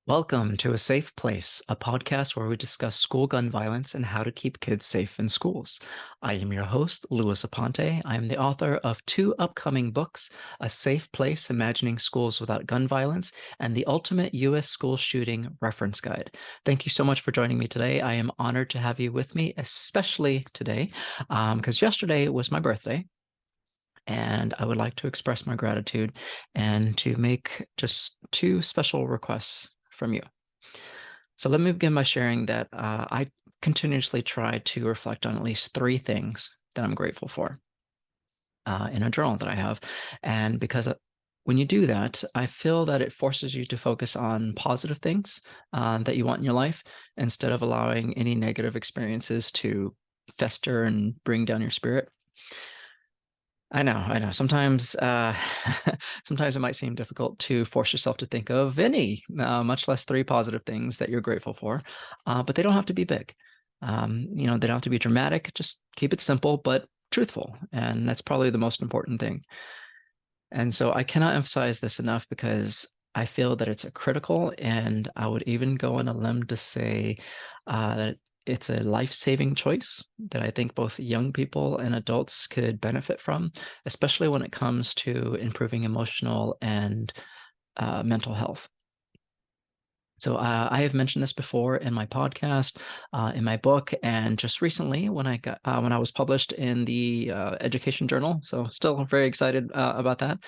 Welcome to A Safe Place, a podcast where we discuss school gun violence and how to keep kids safe in schools. I am your host, Louis Aponte. I am the author of two upcoming books, A Safe Place, Imagining Schools Without Gun Violence, and the Ultimate U.S. School Shooting Reference Guide. Thank you so much for joining me today. I am honored to have you with me, especially today, because yesterday was my birthday. And I would like to express my gratitude and to make just two special requests from you. So let me begin by sharing that I continuously try to reflect on at least three things that I'm grateful for in a journal that I have. And because when you do that, I feel that it forces you to focus on positive things that you want in your life instead of allowing any negative experiences to fester and bring down your spirit. I know, I know. Sometimes, sometimes it might seem difficult to force yourself to think of any, much less three positive things that you're grateful for, but they don't have to be big. They don't have to be dramatic. Just keep it simple but truthful, and that's probably the most important thing. And so I cannot emphasize this enough because I feel that it's a critical, and I would even go on a limb to say that it's a life-saving choice that I think both young people and adults could benefit from, especially when it comes to improving emotional and mental health. So I have mentioned this before in my podcast, in my book, and just recently when I was published in the Education Journal. So still very excited about that,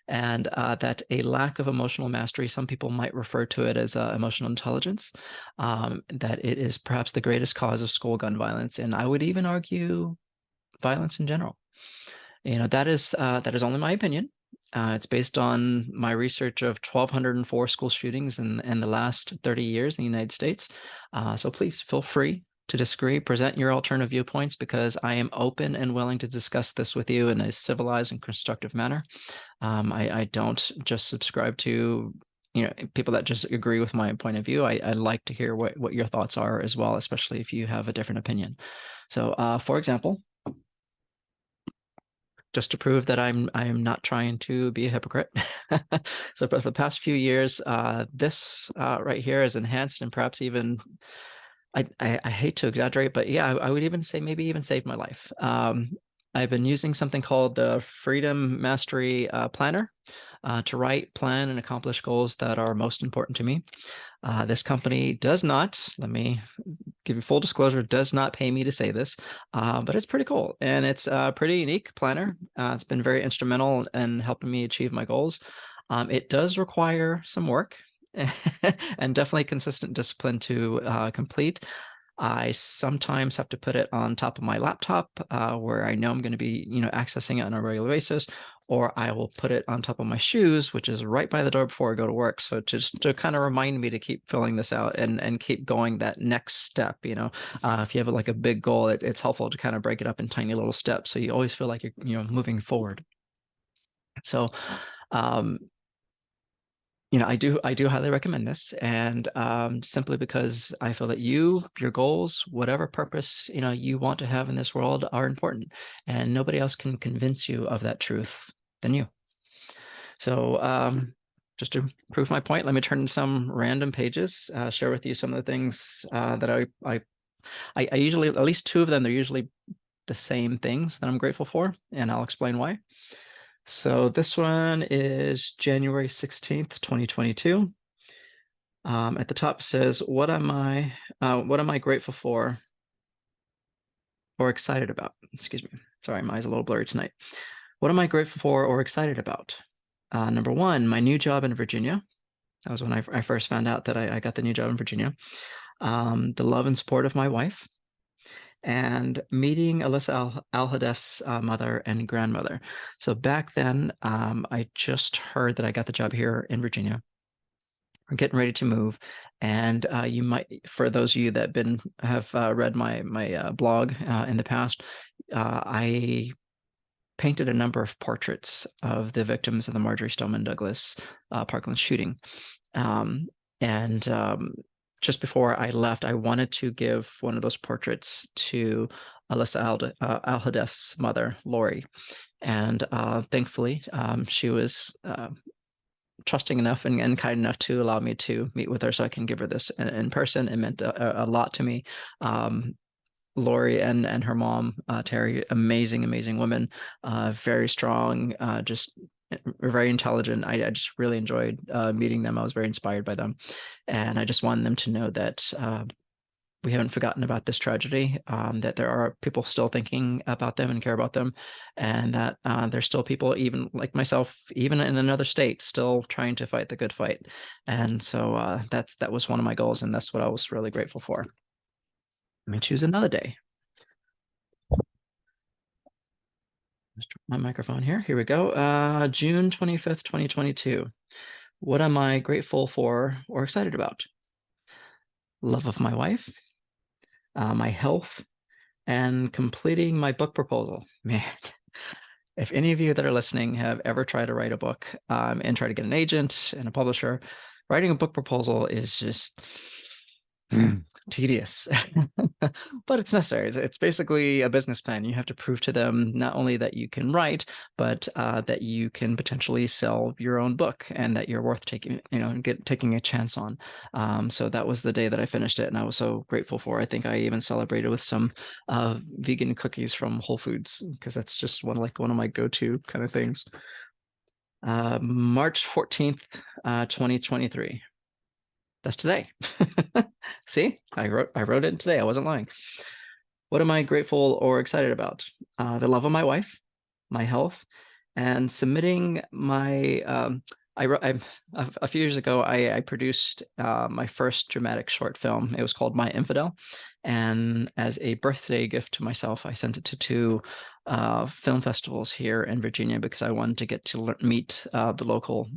and that a lack of emotional mastery, some people might refer to it as emotional intelligence, that it is perhaps the greatest cause of school gun violence, and I would even argue violence in general. That is only my opinion. It's based on my research of 1,204 school shootings in the last 30 years in the United States. So please feel free to disagree, present your alternative viewpoints, because I am open and willing to discuss this with you in a civilized and constructive manner. I don't just subscribe to people that just agree with my point of view. I like to hear what your thoughts are as well, especially if you have a different opinion. So, for example, just to prove that I'm not trying to be a hypocrite. So for the past few years, this right here is enhanced and perhaps even I hate to exaggerate, but yeah, I would even say maybe even saved my life. I've been using something called the Freedom Mastery Planner to write, plan, and accomplish goals that are most important to me. This company does not, let me give you full disclosure, does not pay me to say this, but it's pretty cool. And it's a pretty unique planner. It's been very instrumental in helping me achieve my goals. It does require some work and definitely consistent discipline to complete. I sometimes have to put it on top of my laptop where I know I'm going to be, accessing it on a regular basis, or I will put it on top of my shoes, which is right by the door before I go to work. So just to kind of remind me to keep filling this out and keep going that next step. If you have like a big goal, it's helpful to kind of break it up in tiny little steps, so you always feel like you're moving forward. So um, I do highly recommend this, and simply because I feel that your goals, whatever purpose you want to have in this world, are important, and nobody else can convince you of that truth than you. So, just to prove my point, let me turn to some random pages, share with you some of the things that I usually, at least two of them, they're usually the same things that I'm grateful for, and I'll explain why. So this one is January 16th, 2022. At the top says, what am I grateful for or excited about? Excuse me. Sorry, my eyes are a little blurry tonight. What am I grateful for or excited about? Number one, my new job in Virginia. That was when I first found out that I got the new job in Virginia. The love and support of my wife, and meeting Alyssa Al-Hadef's mother and grandmother. So back then, I just heard that I got the job here in Virginia. We're getting ready to move, and you might, for those of you that have read my blog in the past, I painted a number of portraits of the victims of the Marjory Stoneman Douglas Parkland shooting. And just before I left, I wanted to give one of those portraits to Alyssa Al-Hadef's mother, Lori. And thankfully, she was trusting enough and kind enough to allow me to meet with her so I can give her this in person. It meant a lot to me. Lori and her mom, Terry, amazing women, very strong, just very intelligent. I just really enjoyed meeting them. I was very inspired by them, and I just wanted them to know that we haven't forgotten about this tragedy, that there are people still thinking about them and care about them, and that there's still people, even like myself, even in another state, still trying to fight the good fight. And so that was one of my goals, and that's what I was really grateful for. Let me choose another day. Let's try my microphone here. Here we go. June 25th, 2022. What am I grateful for or excited about? Love of my wife, my health, and completing my book proposal. Man, if any of you that are listening have ever tried to write a book and try to get an agent and a publisher, writing a book proposal is just tedious, but it's necessary. It's basically a business plan. You have to prove to them not only that you can write, but that you can potentially sell your own book and that you're worth taking, taking a chance on. So that was the day that I finished it, and I was so grateful for. I think I even celebrated with some vegan cookies from Whole Foods because that's just one of my go-to kind of things. March 14th, 2023. That's today. See, I wrote it today. I wasn't lying. What am I grateful or excited about? The love of my wife, my health, and submitting my. A few years ago, I produced my first dramatic short film. It was called My Infidel, and as a birthday gift to myself, I sent it to two film festivals here in Virginia because I wanted to get to meet the local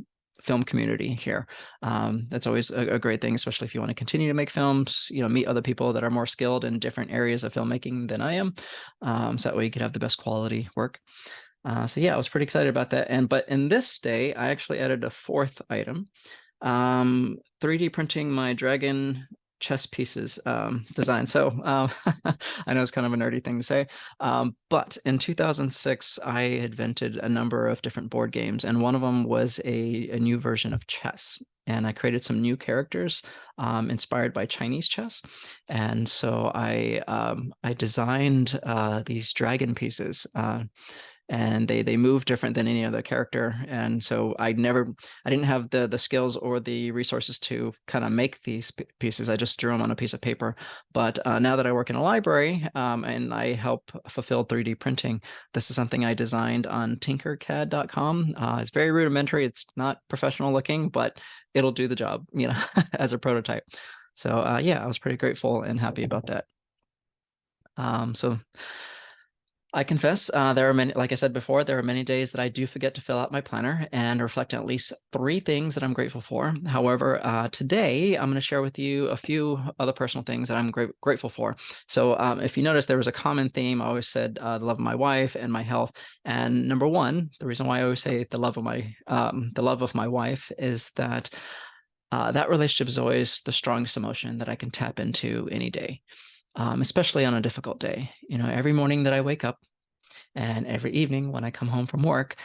film community here. That's always a great thing, especially if you want to continue to make films, meet other people that are more skilled in different areas of filmmaking than I am. So that way you could have the best quality work. So yeah, I was pretty excited about that. But in this day, I actually added a fourth item, 3D printing my dragon chess pieces design. So I know it's kind of a nerdy thing to say, but in 2006, I invented a number of different board games, and one of them was a new version of chess. And I created some new characters inspired by Chinese chess. And so I designed these dragon pieces. And they move different than any other character, and so I didn't have the skills or the resources to kind of make these pieces. I just drew them on a piece of paper. But now that I work in a library and I help fulfill 3D printing, this is something I designed on tinkercad.com. It's very rudimentary. It's not professional looking, but it'll do the job, as a prototype. So yeah, I was pretty grateful and happy about that. So I confess, there are many, like I said before, there are many days that I do forget to fill out my planner and reflect on at least 3 things that I'm grateful for. However, today I'm going to share with you a few other personal things that I'm grateful for. So if you notice, there was a common theme. I always said the love of my wife and my health. And number one, the reason why I always say the love of my wife is that that relationship is always the strongest emotion that I can tap into any day. Especially on a difficult day. Every morning that I wake up and every evening when I come home from work,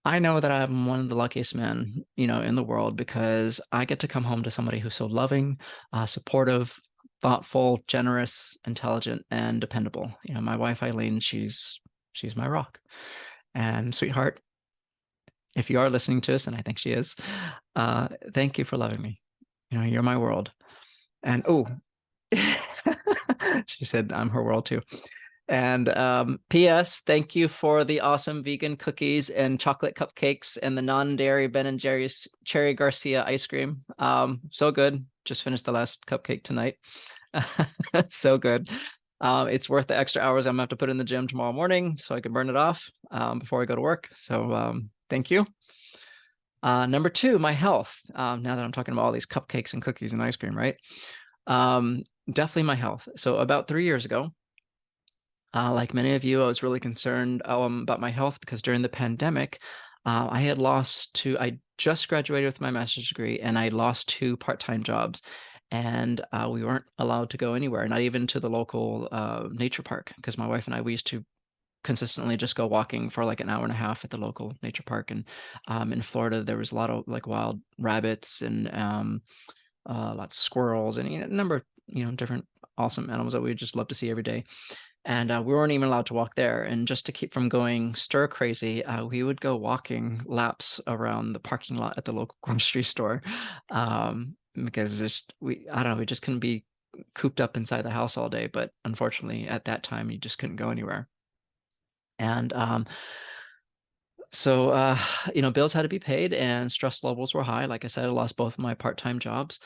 I know that I'm one of the luckiest men, in the world because I get to come home to somebody who's so loving, supportive, thoughtful, generous, intelligent, and dependable. My wife, Eileen, she's my rock. And sweetheart, if you are listening to us, and I think she is, thank you for loving me. You're my world. And she said I'm her world too. And P.S. Thank you for the awesome vegan cookies and chocolate cupcakes and the non-dairy Ben & Jerry's Cherry Garcia ice cream. So good. Just finished the last cupcake tonight. So good. It's worth the extra hours I'm gonna have to put in the gym tomorrow morning so I can burn it off before I go to work. So thank you. Number 2, my health. Now that I'm talking about all these cupcakes and cookies and ice cream, right? Definitely my health. So about 3 years ago, like many of you, I was really concerned about my health because during the pandemic, I just graduated with my master's degree and I lost 2 part-time jobs, and we weren't allowed to go anywhere, not even to the local nature park, because my wife and I, we used to consistently just go walking for like an hour and a half at the local nature park. And in Florida, there was a lot of like wild rabbits and lots of squirrels and a number of different awesome animals that we just love to see every day. And we weren't even allowed to walk there. And just to keep from going stir crazy, we would go walking laps around the parking lot at the local grocery store, because just I don't know, we just couldn't be cooped up inside the house all day. But unfortunately, at that time, you just couldn't go anywhere. And so, bills had to be paid and stress levels were high. Like I said, I lost both of my part-time jobs,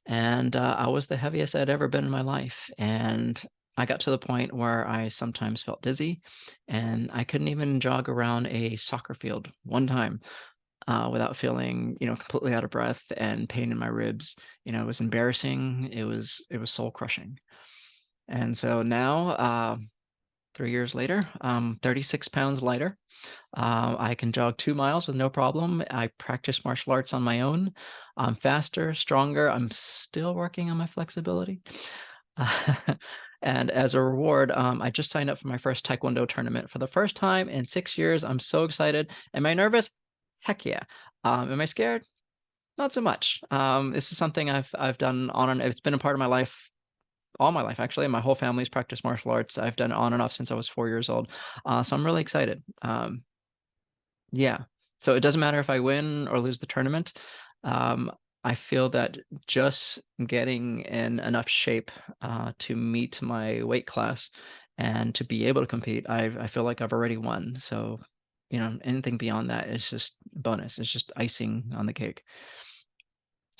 and I was the heaviest I'd ever been in my life. And I got to the point where I sometimes felt dizzy, and I couldn't even jog around a soccer field one time without feeling, completely out of breath and pain in my ribs. It was embarrassing. It was soul crushing. And so now, 3 years later, 36 pounds lighter. I can jog 2 miles with no problem. I practice martial arts on my own. I'm faster, stronger. I'm still working on my flexibility. And as a reward, I just signed up for my first Taekwondo tournament for the first time in 6 years. I'm so excited. Am I nervous? Heck yeah. Am I scared? Not so much. This is something I've done on and it's been a part of my life all my life, actually. My whole family's practiced martial arts. I've done it on and off since I was 4 years old. So I'm really excited. Yeah. So it doesn't matter if I win or lose the tournament. Um, I feel that just getting in enough shape to meet my weight class and to be able to compete, I feel like I've already won. So, anything beyond that is just bonus. It's just icing on the cake.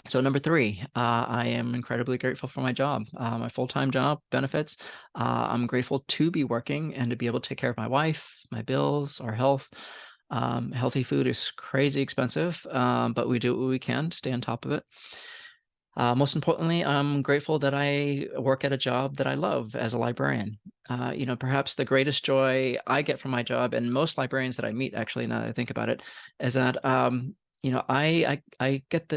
So number three, I am incredibly grateful for my job, my full-time job, benefits. I'm grateful to be working and to be able to take care of my wife, my bills, our health. Healthy food is crazy expensive, but we do what we can to stay on top of it. Most importantly, I'm grateful that I work at a job that I love as a librarian. Perhaps the greatest joy I get from my job, and most librarians that I meet, actually, now that I think about it, is that I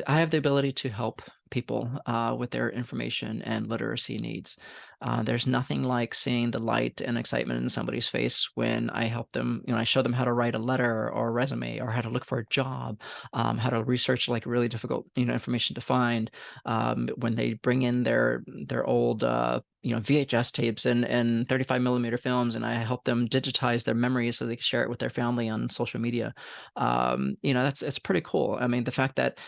have the ability to help people with their information and literacy needs. There's nothing like seeing the light and excitement in somebody's face when I help them. I show them how to write a letter or a resume, or how to look for a job, how to research like really difficult information to find. When they bring in their old VHS tapes and 35 millimeter films, and I help them digitize their memories so they can share it with their family on social media. That's it's pretty cool. I mean, the fact that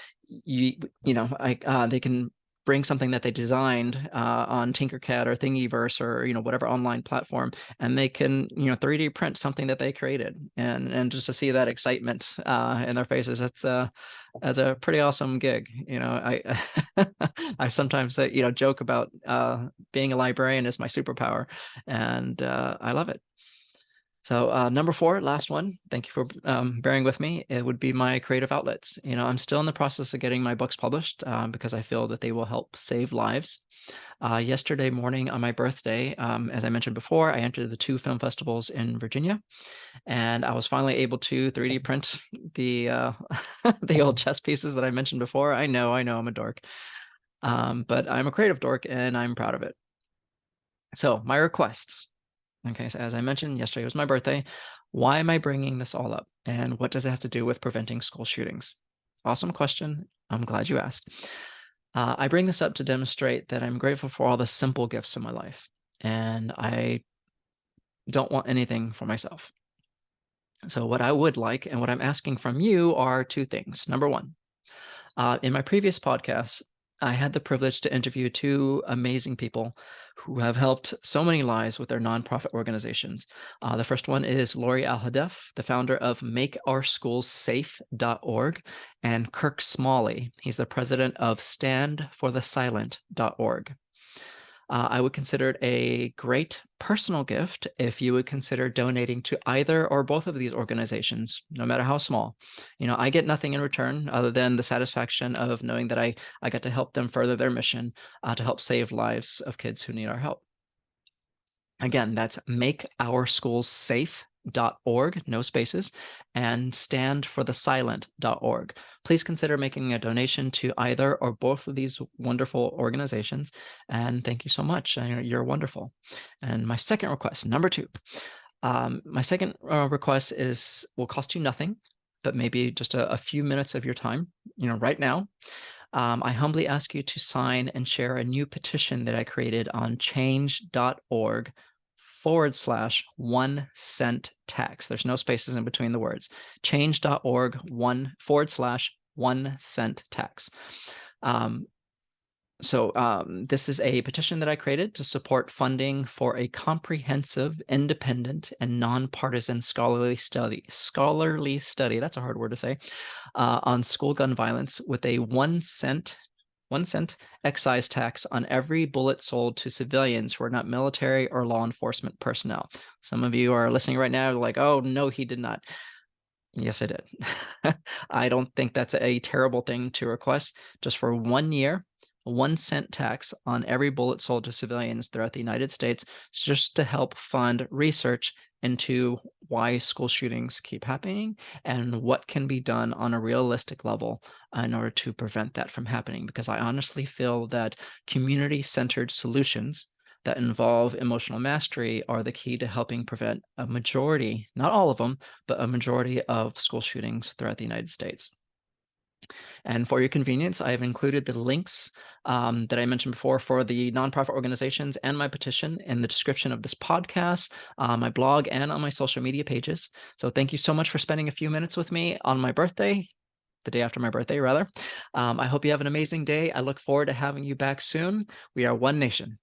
they can bring something that they designed on Tinkercad or Thingiverse or whatever online platform, and they can 3D print something that they created, and just to see that excitement in their faces, that's a pretty awesome gig. I I sometimes say, joke about being a librarian is my superpower, and I love it. So number four, last one. Thank you for bearing with me. It would be my creative outlets. I'm still in the process of getting my books published because I feel that they will help save lives. Yesterday morning on my birthday, as I mentioned before, I entered the 2 film festivals in Virginia, and I was finally able to 3D print the the old chess pieces that I mentioned before. I know, I'm a dork, but I'm a creative dork, and I'm proud of it. So my requests. Okay, so as I mentioned, yesterday was my birthday. Why am I bringing this all up? And what does it have to do with preventing school shootings? Awesome question. I'm glad you asked. I bring this up to demonstrate that I'm grateful for all the simple gifts in my life, and I don't want anything for myself. So, what I would like and what I'm asking from you are two things. Number one, in my previous podcast, I had the privilege to interview two amazing people who have helped so many lives with their nonprofit organizations. The first one is Lori Alhadeff, the founder of MakeOurSchoolsSafe.org, and Kirk Smalley. He's the president of StandForTheSilent.org. I would consider it a great personal gift if you would consider donating to either or both of these organizations, no matter how small. I get nothing in return other than the satisfaction of knowing that I got to help them further their mission to help save lives of kids who need our help. Again, that's makeourschools.safe.org, no spaces, and standforthesilent.org. Please consider making a donation to either or both of these wonderful organizations. And thank you so much. You're wonderful. And my second request, number two, My second request will cost you nothing, but maybe just a few minutes of your time, right now. I humbly ask you to sign and share a new petition that I created on change.org/1 cent tax. There's no spaces in between the words. Change.org /1 cent tax. This is a petition that I created to support funding for a comprehensive, independent, and nonpartisan scholarly study. That's a hard word to say. On school gun violence with a 1 cent excise tax on every bullet sold to civilians who are not military or law enforcement personnel. Some of you are listening right now like, oh, no, he did not. Yes, I did. I don't think that's a terrible thing to request. Just for 1 year, a 1 cent tax on every bullet sold to civilians throughout the United States, just to help fund research into why school shootings keep happening and what can be done on a realistic level in order to prevent that from happening. Because I honestly feel that community-centered solutions that involve emotional mastery are the key to helping prevent a majority, not all of them, but a majority of school shootings throughout the United States. And for your convenience, I've included the links that I mentioned before for the nonprofit organizations and my petition in the description of this podcast, my blog, and on my social media pages. So thank you so much for spending a few minutes with me on my birthday, the day after my birthday, rather. I hope you have an amazing day. I look forward to having you back soon. We are one nation.